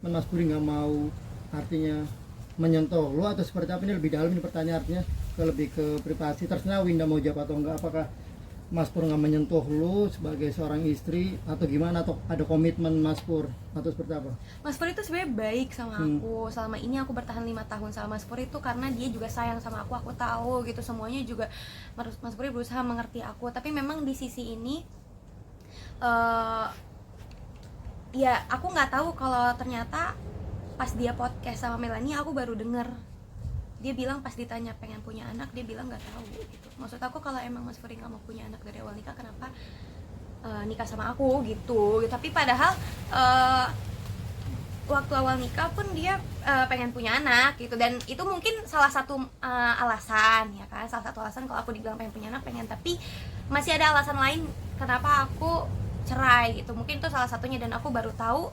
komitmen Mas Puri nggak mau artinya menyentuh lo, atau seperti apa? Ini lebih dalam ini pertanyaan, artinya lebih ke privasi. Terserah Winda mau jawab atau enggak. Apakah Mas Pur nggak menyentuh lo sebagai seorang istri atau gimana, atau ada komitmen Mas Pur atau seperti apa? Mas Pur itu sebenarnya baik sama aku. Selama ini aku bertahan 5 tahun sama Mas Pur itu karena dia juga sayang sama aku tahu gitu, semuanya juga Mas Pur berusaha mengerti aku. Tapi memang di sisi ini ya aku nggak tahu kalau ternyata pas dia podcast sama Melanie aku baru denger dia bilang pas ditanya pengen punya anak, dia bilang nggak tahu gitu. Maksud aku kalau emang Mas Puri nggak mau punya anak dari awal nikah, kenapa nikah sama aku gitu. Tapi padahal waktu awal nikah pun dia pengen punya anak gitu, dan itu mungkin salah satu alasan ya kan, salah satu alasan kalau aku dibilang pengen punya anak, pengen. Tapi masih ada alasan lain kenapa aku cerai gitu, mungkin itu salah satunya. Dan aku baru tahu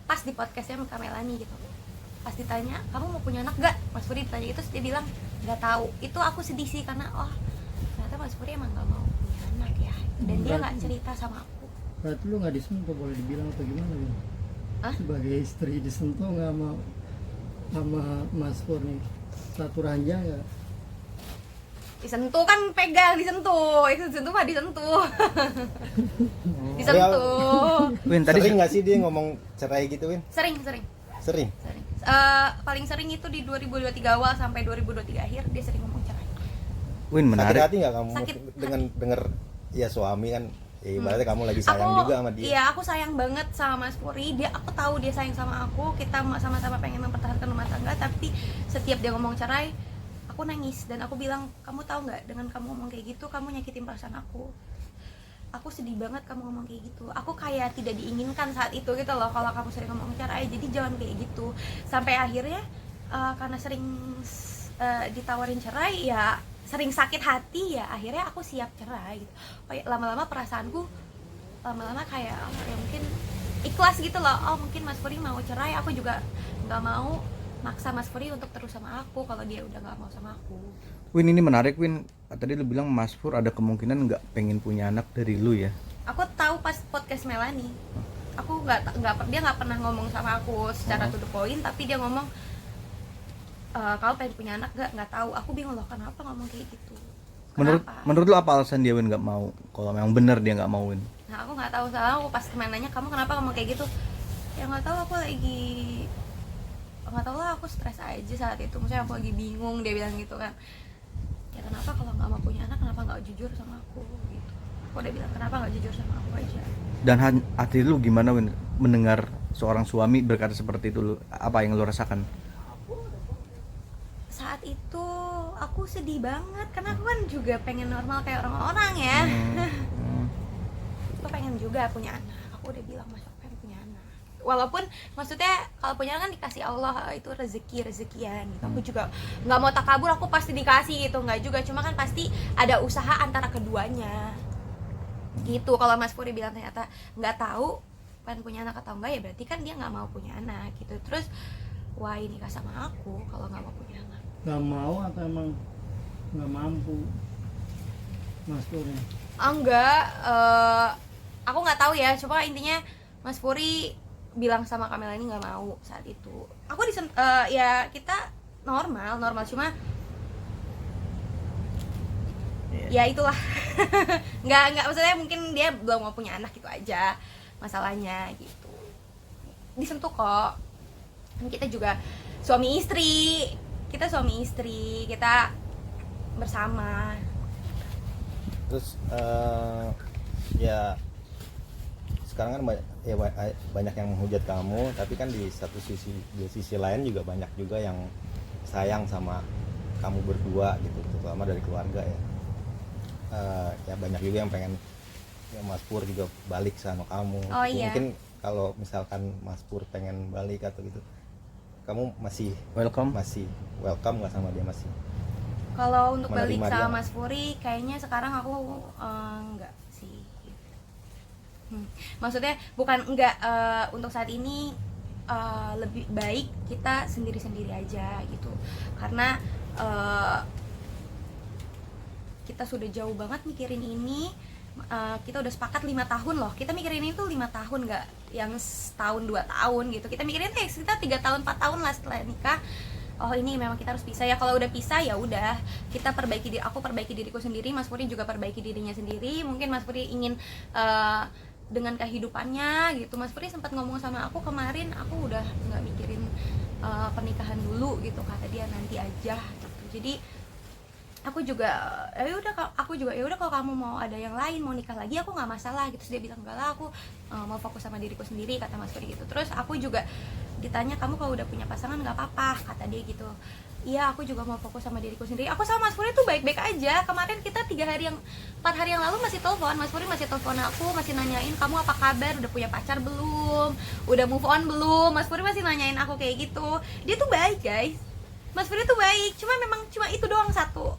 pas di podcastnya Kak Melanie gitu, pas ditanya kamu mau punya anak gak, Mas Puri ditanya itu, dia bilang nggak tahu. Itu aku sedih sih karena ternyata Mas Puri emang nggak mau punya anak ya, dan dia nggak cerita sama aku. Berarti lu nggak disentuh, boleh dibilang, atau gimana gitu? Sebagai istri disentuh nggak sama Mas Pur nih, satu ranjang nggak? Disentuh kan pegang, disentuh mah disentuh. Disentuh. Win, tadi sering nggak sih dia ngomong cerai gitu, Win? Sering. Paling sering itu di 2023 awal sampai 2023 akhir dia sering ngomong cerai. Win, menarik. Sakit hati nggak kamu dengan hati. denger ya suami kan? Ibaratnya kamu lagi sayang juga sama dia. Iya, aku sayang banget sama Mas Puri. Aku tahu dia sayang sama aku. Kita sama-sama pengen mempertahankan rumah tangga. Tapi setiap dia ngomong cerai, aku nangis. Dan aku bilang, kamu tahu nggak, dengan kamu ngomong kayak gitu, kamu nyakitin perasaan aku. Aku sedih banget kamu ngomong kayak gitu. Aku kayak tidak diinginkan saat itu gitu loh, kalau kamu sering ngomong cerai. Jadi jangan kayak gitu. Sampai akhirnya karena sering ditawarin cerai, ya sering sakit hati, ya akhirnya aku siap cerai gitu. Lama-lama perasaanku kayak ya mungkin ikhlas gitu loh. Mungkin Mas Puri mau cerai, aku juga nggak mau maksa Mas Puri untuk terus sama aku kalau dia udah nggak mau sama aku. Win, ini menarik, Win. Tadi lu bilang Mas Pur ada kemungkinan nggak pengen punya anak dari lu ya? Aku tahu pas podcast Melanie. Aku dia nggak pernah ngomong sama aku secara to the point, tapi dia ngomong kalau pengen punya anak nggak tahu. Aku bingung loh, kenapa ngomong kayak gitu. Menurut lu apa alasan dia, Win, nggak mau? Kalau memang benar dia nggak mau, Win? Nah, aku nggak tahu, soalnya aku pas kemarin nanya kamu kenapa ngomong kayak gitu, ya nggak tahu, aku lagi nggak tahu lah, aku stres aja saat itu. Maksudnya aku lagi bingung, dia bilang gitu kan. Ya kenapa kalau nggak mau punya anak, kenapa nggak jujur sama aku gitu. Aku udah bilang kenapa nggak jujur sama aku aja. Dan hati lu gimana, Win, mendengar seorang suami berkata seperti itu? Lu apa yang lu rasakan? Saat itu aku sedih banget karena aku kan juga pengen normal kayak orang-orang ya. Aku pengen juga punya anak. Aku udah bilang Mas, aku pengen punya anak. Walaupun maksudnya kalau punya anak kan dikasih Allah, itu rezekian gitu. Aku juga nggak mau takabur, aku pasti dikasih gitu, nggak juga. Cuma kan pasti ada usaha antara keduanya gitu. Kalau Mas Puri bilang ternyata nggak tahu pengen punya anak atau enggak, ya berarti kan dia nggak mau punya anak gitu. Terus why nikah sama aku kalau nggak mau punya anak? Nggak mau atau emang nggak mampu Mas Puri? Enggak, aku nggak tahu ya. Cuma intinya Mas Puri bilang sama Kamela ini nggak mau saat itu. Aku ya kita normal cuma ya itulah. nggak maksudnya mungkin dia belum mau punya anak gitu aja masalahnya gitu. Disentuh kok, kan kita juga suami istri, kita bersama. Terus ya sekarang kan banyak yang menghujat kamu, tapi kan di sisi lain juga banyak juga yang sayang sama kamu berdua gitu, terutama dari keluarga ya. Ya banyak juga yang pengen ya Mas Pur juga balik sama kamu. Iya. Mungkin kalau misalkan Mas Pur pengen balik atau gitu, kamu masih welcome nggak sama dia? Masih kalau untuk balik menerima sama dia? Mas Puri kayaknya sekarang aku enggak sih. Maksudnya bukan enggak, untuk saat ini lebih baik kita sendiri-sendiri aja gitu, karena kita sudah jauh banget mikirin ini. kita udah sepakat 5 tahun loh, kita mikirin itu 5 tahun, nggak yang setahun 2 tahun gitu. Kita mikirin kita 3 tahun 4 tahun lah setelah nikah. Oh ini memang kita harus pisah ya. Kalau udah pisah ya udah, kita perbaiki diri, aku perbaiki diriku sendiri, Mas Puri juga perbaiki dirinya sendiri. Mungkin Mas Puri ingin dengan kehidupannya gitu. Mas Puri sempat ngomong sama aku kemarin, aku udah nggak mikirin pernikahan dulu gitu, kata dia nanti aja gitu. Jadi aku juga ya udah kalau kamu mau ada yang lain, mau nikah lagi, aku nggak masalah gitu. Terus dia bilang enggak lah, aku mau fokus sama diriku sendiri, kata Mas Puri gitu. Terus aku juga ditanya, kamu kalau udah punya pasangan nggak apa-apa, kata dia gitu. Iya, aku juga mau fokus sama diriku sendiri. Aku sama Mas Puri tuh baik-baik aja. Kemarin kita 4 hari yang lalu masih telepon, Mas Puri masih telepon aku, masih nanyain kamu apa kabar, udah punya pacar belum, udah move on belum. Mas Puri masih nanyain aku kayak gitu. Dia tuh baik guys, Mas Puri tuh baik. Cuma itu doang satu.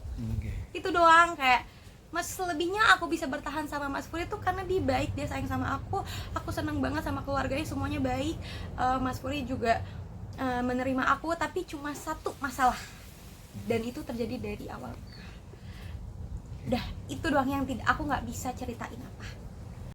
Itu doang, kayak Mas, selebihnya aku bisa bertahan sama Mas Puri tuh karena dia baik, dia sayang sama aku senang banget sama keluarganya, semuanya baik. Mas Puri juga menerima aku, tapi cuma satu masalah, dan itu terjadi dari awal. Udah, itu doang yang aku nggak bisa ceritain apa.